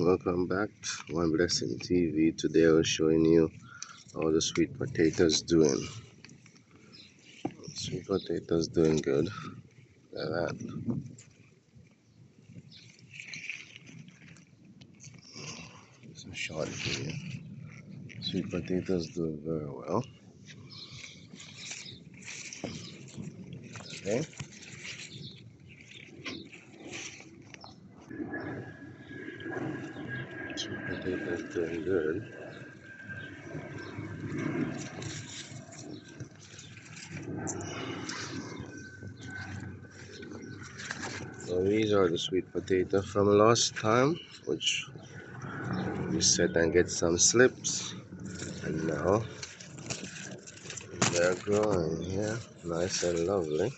Welcome back to One Blessing TV. Today I was showing you how the sweet potatoes doing. Sweet potatoes doing good. Look at that. It's a short video. Sweet potatoes doing very well. Okay. Sweet potatoes doing good. So these are the sweet potatoes from last time, which we set and get some slips, and now they're growing here, nice and lovely.